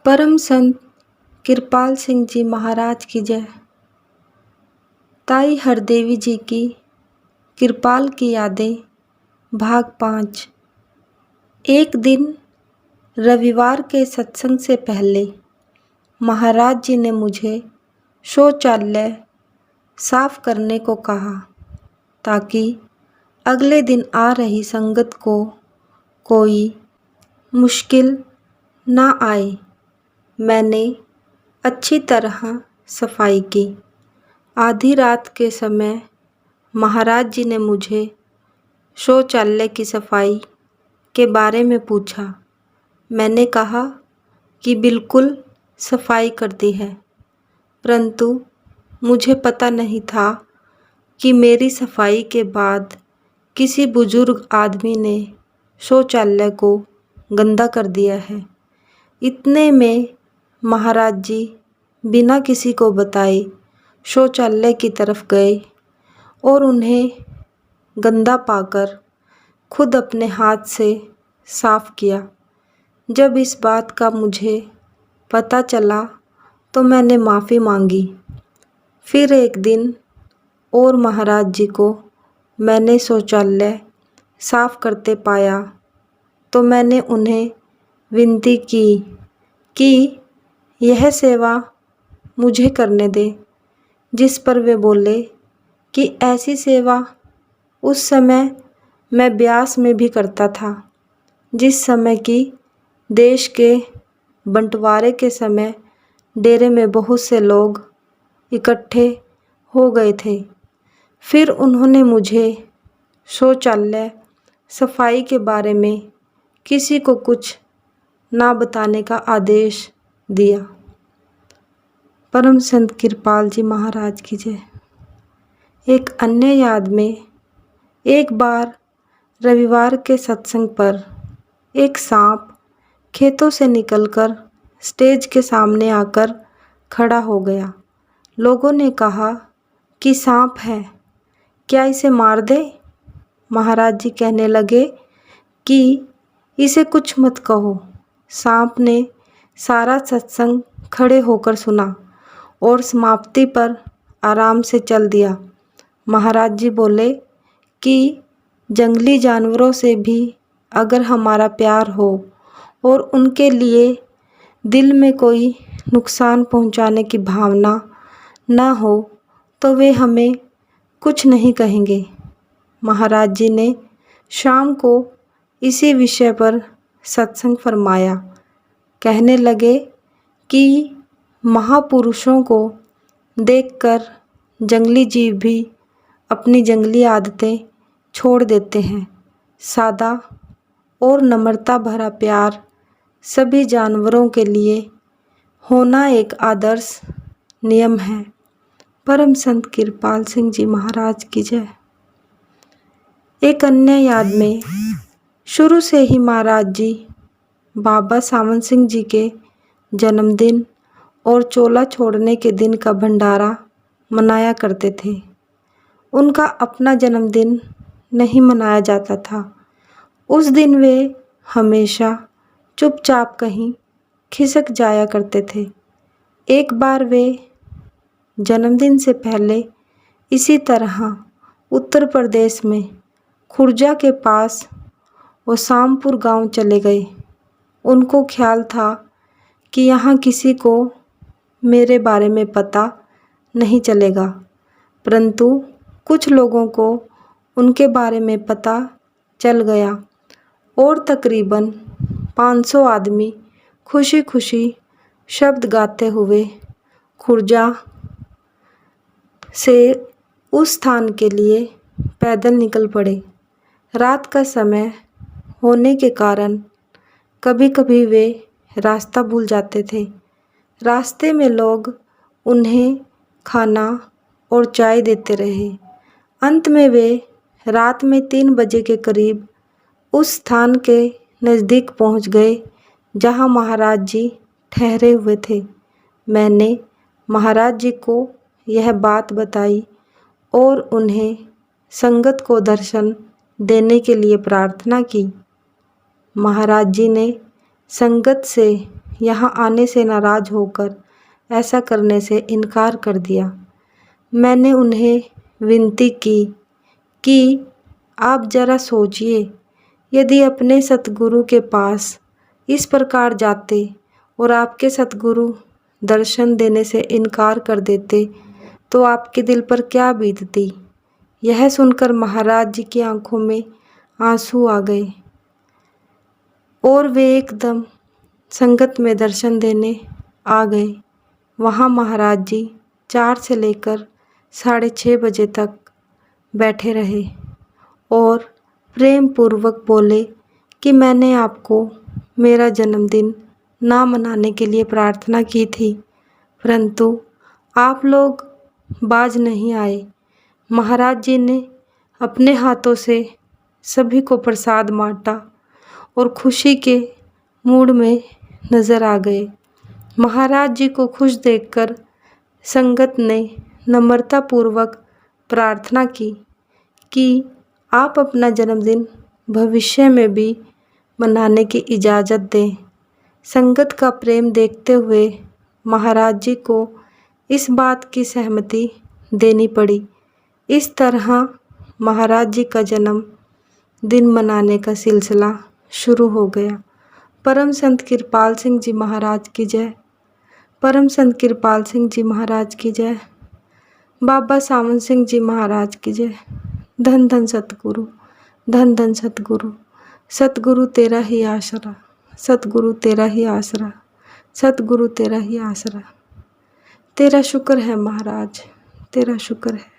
परम संत कृपाल सिंह जी महाराज की जय। ताई हरदेवी जी की कृपाल की यादें भाग 5। एक दिन रविवार के सत्संग से पहले महाराज जी ने मुझे शौचालय साफ करने को कहा ताकि अगले दिन आ रही संगत को कोई मुश्किल ना आए। मैंने अच्छी तरह सफाई की। आधी रात के समय महाराज जी ने मुझे शौचालय की सफाई के बारे में पूछा। मैंने कहा कि बिल्कुल सफाई कर दी है, परंतु मुझे पता नहीं था कि मेरी सफाई के बाद किसी बुजुर्ग आदमी ने शौचालय को गंदा कर दिया है। इतने में महाराज जी बिना किसी को बताए शौचालय की तरफ गए और उन्हें गंदा पाकर खुद अपने हाथ से साफ किया। जब इस बात का मुझे पता चला तो मैंने माफ़ी मांगी। फिर एक दिन और महाराज जी को मैंने शौचालय साफ करते पाया तो मैंने उन्हें विनती की कि यह सेवा मुझे करने दे, जिस पर वे बोले कि ऐसी सेवा उस समय मैं ब्यास में भी करता था, जिस समय कि देश के बंटवारे के समय डेरे में बहुत से लोग इकट्ठे हो गए थे। फिर उन्होंने मुझे शौचालय सफाई के बारे में किसी को कुछ ना बताने का आदेश दिया। परम संत कृपाल जी महाराज की जय। एक अन्य याद में एक बार रविवार के सत्संग पर एक सांप खेतों से निकलकर स्टेज के सामने आकर खड़ा हो गया। लोगों ने कहा कि सांप है, क्या इसे मार दे? महाराज जी कहने लगे कि इसे कुछ मत कहो। सांप ने सारा सत्संग खड़े होकर सुना और समाप्ति पर आराम से चल दिया। महाराज जी बोले कि जंगली जानवरों से भी अगर हमारा प्यार हो और उनके लिए दिल में कोई नुकसान पहुंचाने की भावना ना हो तो वे हमें कुछ नहीं कहेंगे। महाराज जी ने शाम को इसी विषय पर सत्संग फरमाया। कहने लगे कि महापुरुषों को देखकर जंगली जीव भी अपनी जंगली आदतें छोड़ देते हैं। सादा और नम्रता भरा प्यार सभी जानवरों के लिए होना एक आदर्श नियम है। परम संत कृपाल सिंह जी महाराज की जय। एक अन्य याद में शुरू से ही महाराज जी बाबा सावन सिंह जी के जन्मदिन और चोला छोड़ने के दिन का भंडारा मनाया करते थे। उनका अपना जन्मदिन नहीं मनाया जाता था। उस दिन वे हमेशा चुपचाप कहीं खिसक जाया करते थे। एक बार वे जन्मदिन से पहले इसी तरह उत्तर प्रदेश में खुर्जा के पास ओसामपुर गांव चले गए। उनको ख्याल था कि यहाँ किसी को मेरे बारे में पता नहीं चलेगा, परंतु कुछ लोगों को उनके बारे में पता चल गया और तकरीबन 500 आदमी खुशी खुशी शब्द गाते हुए खुर्जा से उस स्थान के लिए पैदल निकल पड़े। रात का समय होने के कारण कभी कभी वे रास्ता भूल जाते थे। रास्ते में लोग उन्हें खाना और चाय देते रहे। अंत में वे रात में 3 बजे के करीब उस स्थान के नज़दीक पहुंच गए जहां महाराज जी ठहरे हुए थे। मैंने महाराज जी को यह बात बताई और उन्हें संगत को दर्शन देने के लिए प्रार्थना की। महाराज जी ने संगत से यहाँ आने से नाराज़ होकर ऐसा करने से इनकार कर दिया। मैंने उन्हें विनती की कि आप ज़रा सोचिए, यदि अपने सतगुरु के पास इस प्रकार जाते और आपके सतगुरु दर्शन देने से इनकार कर देते तो आपके दिल पर क्या बीतती। यह सुनकर महाराज जी की आंखों में आंसू आ गए और वे एकदम संगत में दर्शन देने आ गए। वहाँ महाराज जी 4 से लेकर 6:30 बजे तक बैठे रहे और प्रेम पूर्वक बोले कि मैंने आपको मेरा जन्मदिन ना मनाने के लिए प्रार्थना की थी, परंतु आप लोग बाज नहीं आए। महाराज जी ने अपने हाथों से सभी को प्रसाद बांटा और खुशी के मूड में नज़र आ गए। महाराज जी को खुश देखकर संगत ने नम्रतापूर्वक प्रार्थना की कि आप अपना जन्मदिन भविष्य में भी मनाने की इजाज़त दें। संगत का प्रेम देखते हुए महाराज जी को इस बात की सहमति देनी पड़ी। इस तरह महाराज जी का जन्म दिन मनाने का सिलसिला शुरू हो गया। परम संत कृपाल सिंह जी महाराज की जय। परम संत कृपाल सिंह जी महाराज की जय। बाबा सावन सिंह जी महाराज की जय। धन धन सतगुरु, धन धन सतगुरु। सतगुरु तेरा ही आसरा, सतगुरु तेरा ही आसरा, सतगुरु तेरा ही आसरा। तेरा शुक्र है महाराज, तेरा शुक्र है।